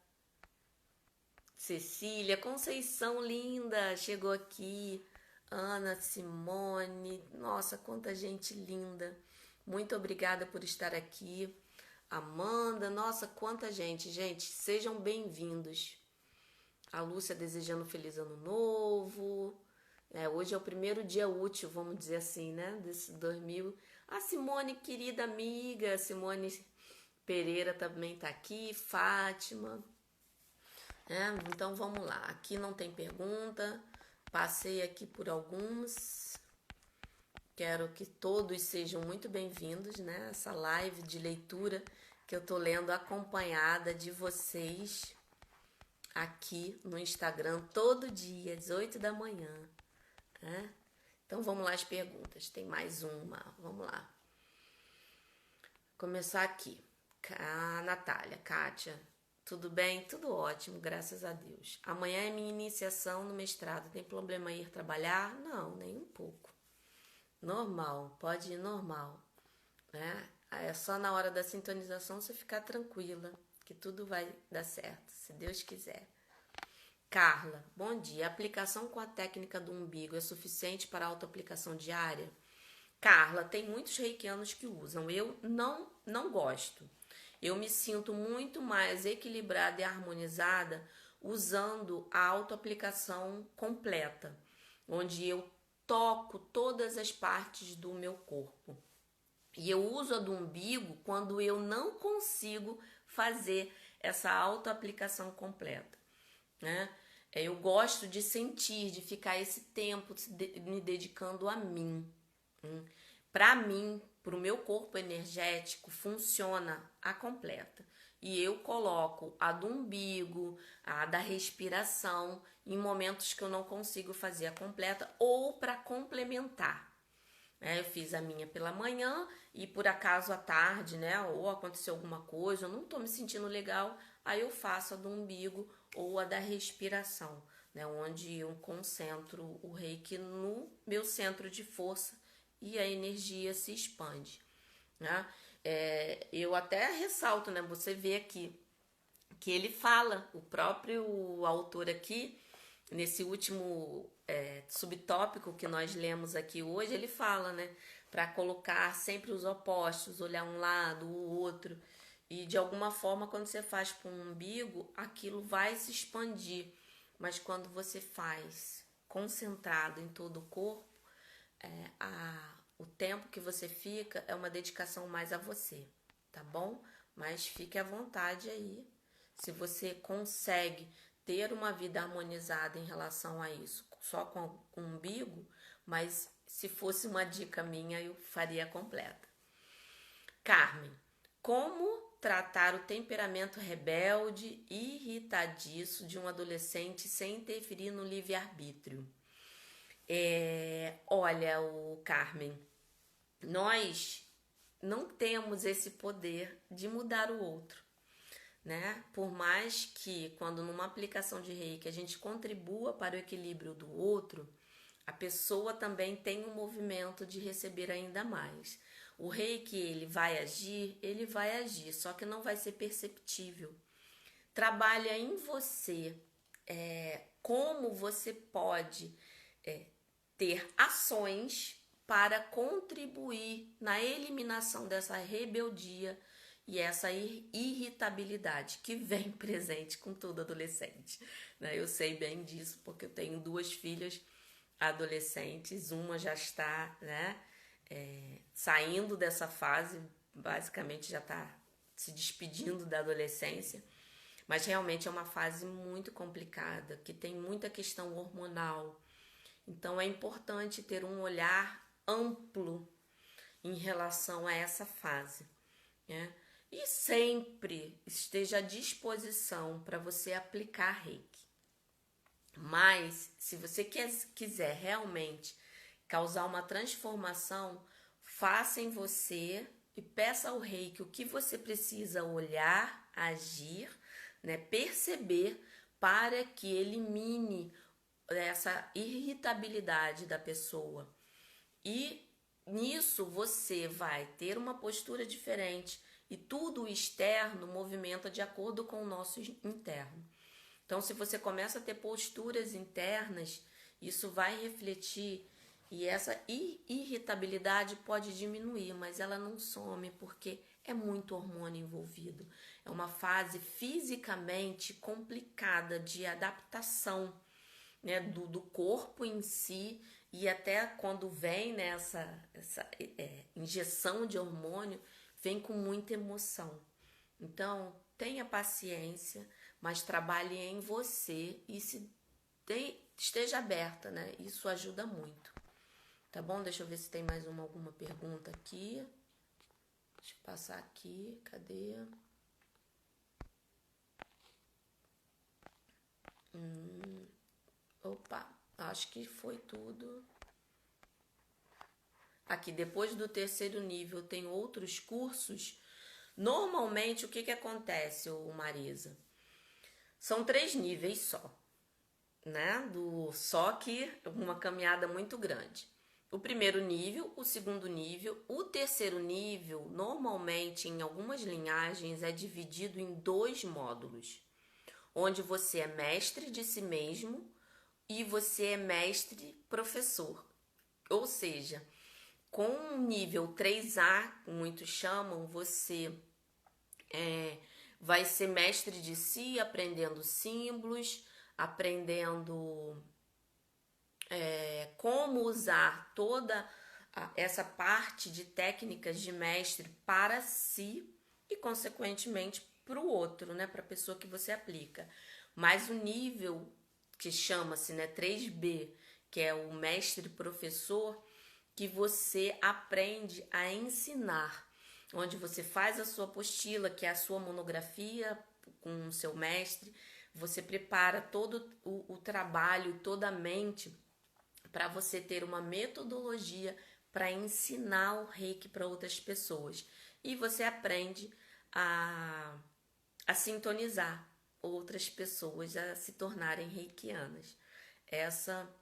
Cecília, Conceição linda, chegou aqui. Ana, Simone, nossa, quanta gente linda. Muito obrigada por estar aqui. Amanda, nossa, quanta gente. Gente, sejam bem-vindos. A Lúcia desejando feliz ano novo. Hoje é o primeiro dia útil, vamos dizer assim, né? Desse 2000. A Simone, querida amiga, Simone Pereira também tá aqui. Fátima. Então vamos lá. Aqui não tem pergunta. Passei aqui por alguns. Quero que todos sejam muito bem-vindos, né? Essa live de leitura que eu tô lendo acompanhada de vocês aqui no Instagram todo dia, às 8 da manhã. Né? Então vamos lá as perguntas. Tem mais uma. Vamos lá. Começar aqui. A Natália, Kátia. Tudo bem? Tudo ótimo, graças a Deus. Amanhã é minha iniciação no mestrado. Tem problema ir trabalhar? Não, nem um pouco. Normal, pode ir normal. Né? É só na hora da sintonização você ficar tranquila, que tudo vai dar certo, se Deus quiser. Carla, bom dia. A aplicação com a técnica do umbigo é suficiente para autoaplicação diária? Carla, tem muitos reikianos que usam. Eu não gosto. Eu me sinto muito mais equilibrada e harmonizada usando a autoaplicação completa, onde eu toco todas as partes do meu corpo. E eu uso a do umbigo quando eu não consigo fazer essa autoaplicação completa, né? Eu gosto de sentir, de ficar esse tempo me dedicando a mim. Para mim, para o meu corpo energético, funciona a completa. E eu coloco a do umbigo, a da respiração, em momentos que eu não consigo fazer a completa ou para complementar. Eu fiz a minha pela manhã e por acaso à tarde, né? Ou aconteceu alguma coisa, eu não tô me sentindo legal, aí eu faço a do umbigo ou a da respiração, né? Onde eu concentro o reiki no meu centro de força e a energia se expande, né? Eu até ressalto, né? Você vê aqui que ele fala, o próprio autor aqui, nesse último subtópico que nós lemos aqui hoje, ele fala, né? Para colocar sempre os opostos, olhar um lado, o outro. E de alguma forma, quando você faz com o umbigo, aquilo vai se expandir. Mas quando você faz concentrado em todo o corpo, o tempo que você fica é uma dedicação mais a você, tá bom? Mas fique à vontade aí. Se você consegue ter uma vida harmonizada em relação a isso, só com o umbigo, mas se fosse uma dica minha, eu faria completa. Carmen, como tratar o temperamento rebelde e irritadiço de um adolescente sem interferir no livre-arbítrio? Olha, Carmen, nós não temos esse poder de mudar o outro, né? Por mais que quando numa aplicação de reiki a gente contribua para o equilíbrio do outro, a pessoa também tem um movimento de receber ainda mais. O reiki, ele vai agir, só que não vai ser perceptível. Trabalha em você, como você pode ter ações para contribuir na eliminação dessa rebeldia e essa irritabilidade que vem presente com todo adolescente. Eu sei bem disso porque eu tenho 2 filhas adolescentes, uma já está, né, saindo dessa fase, basicamente já está se despedindo da adolescência, Mas realmente é uma fase muito complicada, que tem muita questão hormonal. Então é importante ter um olhar amplo em relação a essa fase, né? E sempre esteja à disposição para você aplicar reiki. Mas se você quiser realmente causar uma transformação, faça em você e peça ao reiki o que você precisa olhar, agir, né, perceber para que elimine essa irritabilidade da pessoa. E nisso você vai ter uma postura diferente e tudo o externo movimenta de acordo com o nosso interno. Então, se você começa a ter posturas internas, isso vai refletir e essa irritabilidade pode diminuir, mas ela não some porque é muito hormônio envolvido. É uma fase fisicamente complicada de adaptação, né, do corpo em si, e até quando vem, né, essa injeção de hormônio, vem com muita emoção. Então, tenha paciência, mas trabalhe em você e esteja aberta, né? Isso ajuda muito. Tá bom? Deixa eu ver se tem mais alguma pergunta aqui. Deixa eu passar aqui. Cadê? Opa, acho que foi tudo. Aqui, depois do terceiro nível, tem outros cursos. Normalmente, o que acontece, Marisa? São 3 níveis só, né? Só que uma caminhada muito grande. O primeiro nível, o segundo nível, o terceiro nível, normalmente em algumas linhagens, é dividido em 2 módulos, onde você é mestre de si mesmo e você é mestre professor. Ou seja, com o nível 3A, muitos chamam, você vai ser mestre de si, aprendendo símbolos, aprendendo como usar toda essa parte de técnicas de mestre para si e, consequentemente, para o outro, né? Para a pessoa que você aplica. Mas o nível que chama-se, né, 3B, que é o mestre professor, que você aprende a ensinar, onde você faz a sua apostila, que é a sua monografia com o seu mestre, você prepara todo o trabalho, toda a mente para você ter uma metodologia para ensinar o reiki para outras pessoas. E você aprende a sintonizar outras pessoas a se tornarem reikianas. Essa,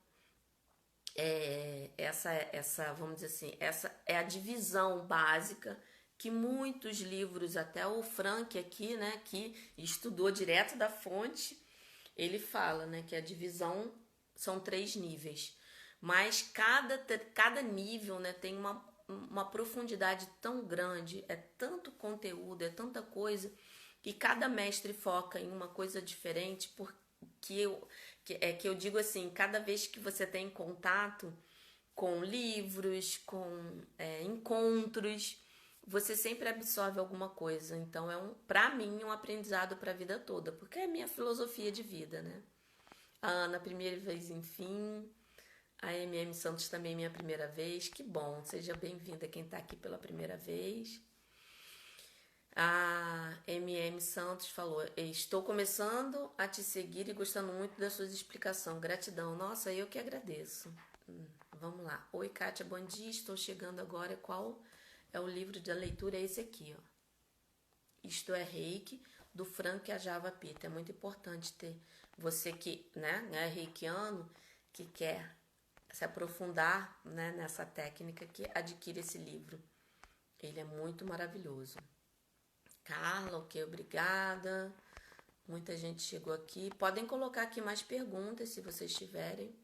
vamos dizer assim, essa é a divisão básica que muitos livros, até o Frank aqui, né, que estudou direto da fonte, ele fala, né, que a divisão são 3 níveis. Mas cada nível, né, tem uma profundidade tão grande, é tanto conteúdo, é tanta coisa, que cada mestre foca em uma coisa diferente, porque eu digo assim, cada vez que você tem contato com livros, com encontros, você sempre absorve alguma coisa. Então para mim, um aprendizado para a vida toda, porque é a minha filosofia de vida, né? A Ana, primeira vez, enfim. A MM Santos também minha primeira vez. Que bom, seja bem-vinda quem está aqui pela primeira vez. A MM Santos falou: estou começando a te seguir e gostando muito das suas explicações. Gratidão. Nossa, eu que agradeço. Vamos lá. Oi, Kátia, bom dia. Estou chegando agora. Qual é o livro da leitura? É esse aqui, ó. Isto é Reiki, do Frank Ajava Pita. É muito importante ter você que, né, é reikiano, que quer se aprofundar, né, nessa técnica, que adquire esse livro. Ele é muito maravilhoso. Carla, ok, obrigada. Muita gente chegou aqui. Podem colocar aqui mais perguntas, se vocês tiverem.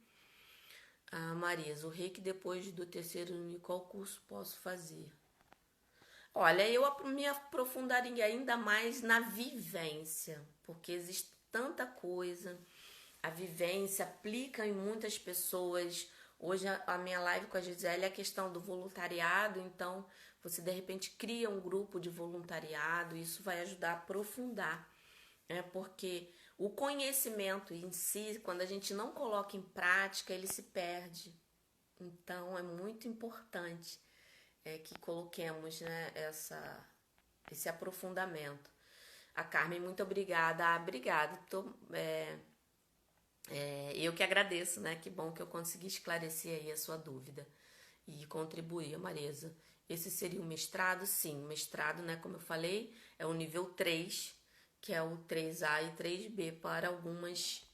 Marisa, o reiki depois do terceiro nível, qual curso posso fazer? Olha, eu me aprofundaria ainda mais na vivência, porque existe tanta coisa. A vivência aplica em muitas pessoas. Hoje a minha live com a Gisele é a questão do voluntariado, então você de repente cria um grupo de voluntariado, isso vai ajudar a aprofundar Porque o conhecimento em si, quando a gente não coloca em prática, ele se perde. Então é muito importante que coloquemos, né, esse aprofundamento. A Carmen, muito obrigada. Obrigada. Eu que agradeço, né? Que bom que eu consegui esclarecer aí a sua dúvida e contribuir, Marisa. Esse seria o mestrado? Sim, o mestrado, né? Como eu falei, é o nível 3, que é o 3A e 3B para algumas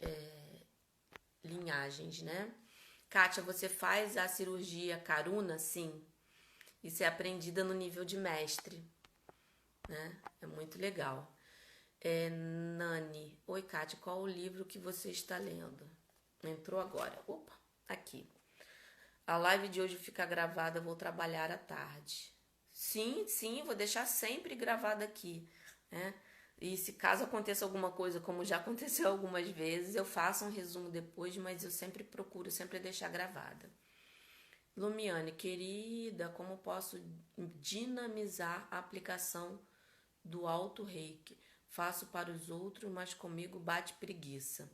linhagens, né? Kátia, você faz a cirurgia Karuna? Sim. Isso é aprendida no nível de mestre, né? É muito legal. Nani, oi Kátia, qual o livro que você está lendo? Entrou agora. Opa, aqui. A live de hoje fica gravada, vou trabalhar à tarde. Sim, vou deixar sempre gravada aqui, né? E se caso aconteça alguma coisa, como já aconteceu algumas vezes, eu faço um resumo depois, mas eu sempre procuro sempre deixar gravada. Lumiane, querida, como posso dinamizar a aplicação do alto reiki? Faço para os outros, mas comigo bate preguiça.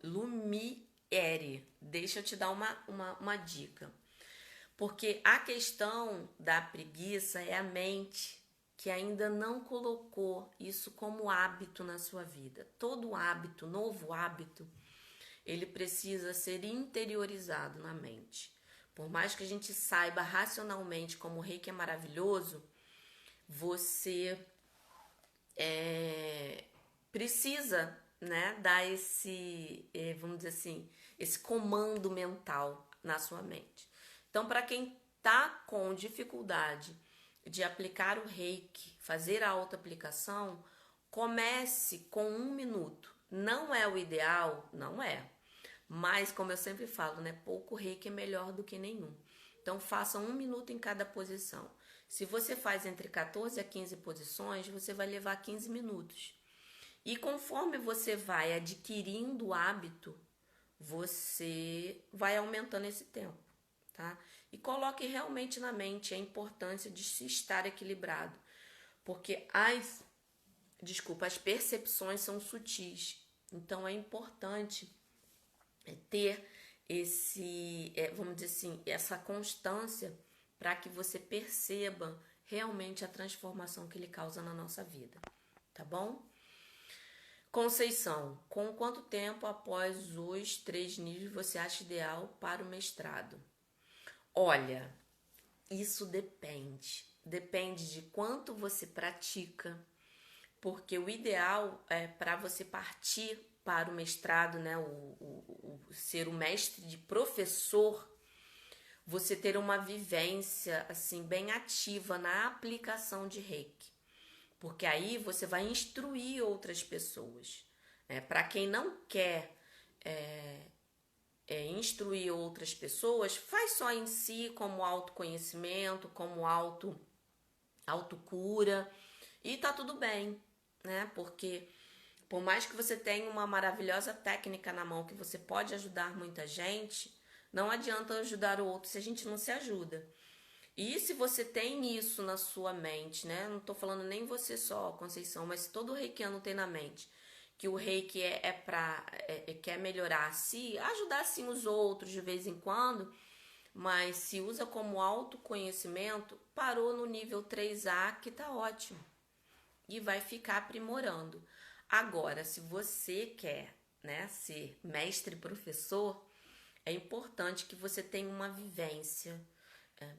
Lumiere, deixa eu te dar uma dica. Porque a questão da preguiça é a mente que ainda não colocou isso como hábito na sua vida. Todo hábito, novo hábito, ele precisa ser interiorizado na mente. Por mais que a gente saiba racionalmente como o reiki é maravilhoso, você precisa, né, dar vamos dizer assim, esse comando mental na sua mente. Então, para quem tá com dificuldade de aplicar o reiki, fazer a autoaplicação, comece com 1 minuto. Não é o ideal, não é. Mas, como eu sempre falo, né, pouco reiki é melhor do que nenhum. Então, faça 1 minuto em cada posição. Se você faz entre 14 a 15 posições, você vai levar 15 minutos. E conforme você vai adquirindo o hábito, você vai aumentando esse tempo, tá? E coloque realmente na mente a importância de se estar equilibrado, porque as percepções são sutis. Então é importante ter vamos dizer assim, essa constância para que você perceba realmente a transformação que ele causa na nossa vida, tá bom? Conceição, com quanto tempo após os 3 níveis você acha ideal para o mestrado? Olha, isso depende. Depende de quanto você pratica, porque o ideal é para você partir para o mestrado, né? Ser o mestre de professor, você ter uma vivência assim bem ativa na aplicação de reiki. Porque aí você vai instruir outras pessoas. Para quem não quer instruir outras pessoas, faz só em si como autoconhecimento, como autocura e tá tudo bem, né? Porque por mais que você tenha uma maravilhosa técnica na mão que você pode ajudar muita gente, não adianta ajudar o outro se a gente não se ajuda. E se você tem isso na sua mente, né? Não tô falando nem você só, Conceição, mas todo reikiano tem na mente que o reiki quer melhorar, se ajudar sim os outros de vez em quando, mas se usa como autoconhecimento, parou no nível 3A que tá ótimo e vai ficar aprimorando. Agora, se você quer, né, ser mestre professor, é importante que você tenha uma vivência,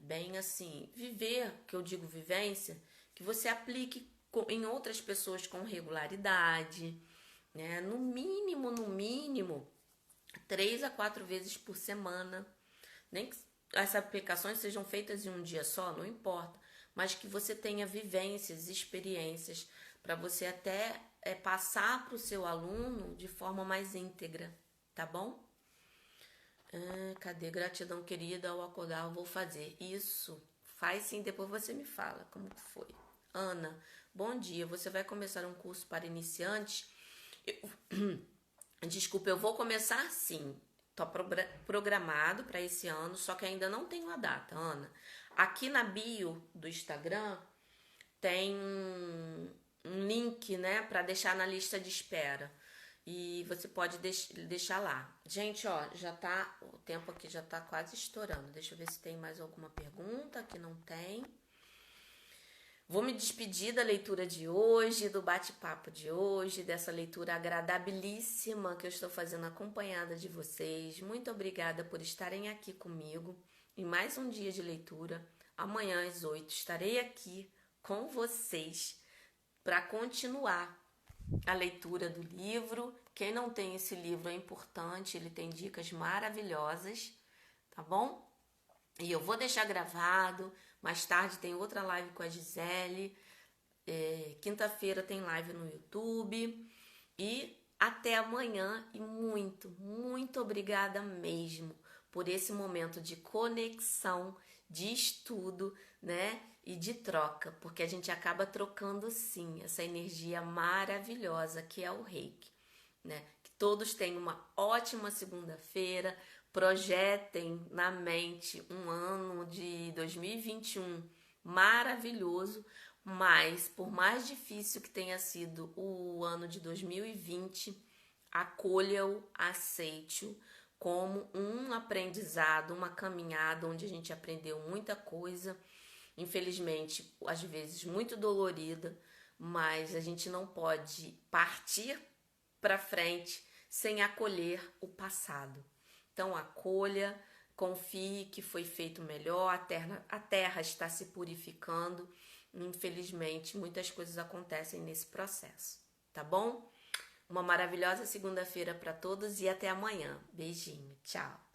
bem assim, viver, que eu digo vivência, que você aplique em outras pessoas com regularidade, né? No mínimo, 3 a 4 vezes por semana. Nem que as aplicações sejam feitas em um dia só, não importa, mas que você tenha vivências, experiências, para você até passar para o seu aluno de forma mais íntegra, tá bom? Cadê? Gratidão, querida, ao acordar eu vou fazer. Isso, faz sim, depois você me fala como foi. Ana, bom dia, você vai começar um curso para iniciantes? Desculpa, eu vou começar sim. Tô programado para esse ano, só que ainda não tenho a data, Ana. Aqui na bio do Instagram tem um link, né, para deixar na lista de espera. E você pode deixar lá. Gente, ó, o tempo aqui já tá quase estourando. Deixa eu ver se tem mais alguma pergunta, que não tem. Vou me despedir da leitura de hoje, do bate-papo de hoje, dessa leitura agradabilíssima que eu estou fazendo acompanhada de vocês. Muito obrigada por estarem aqui comigo em mais um dia de leitura. Amanhã às 8 estarei aqui com vocês para continuar a leitura do livro. Quem não tem esse livro é importante, ele tem dicas maravilhosas, tá bom? E eu vou deixar gravado. Mais tarde tem outra live com a Gisele. Quinta-feira tem live no YouTube. E até amanhã. E muito, muito obrigada mesmo por esse momento de conexão, de estudo, né? E de troca. Porque a gente acaba trocando sim essa energia maravilhosa que é o Reiki, né? Que todos tenham uma ótima segunda-feira. Projetem na mente um ano de 2021 maravilhoso, mas por mais difícil que tenha sido o ano de 2020, acolha-o, aceite-o como um aprendizado, uma caminhada onde a gente aprendeu muita coisa, infelizmente, às vezes muito dolorida, mas a gente não pode partir para frente sem acolher o passado. Então acolha, confie que foi feito melhor, a terra está se purificando. Infelizmente, muitas coisas acontecem nesse processo, tá bom? Uma maravilhosa segunda-feira para todos e até amanhã. Beijinho, tchau!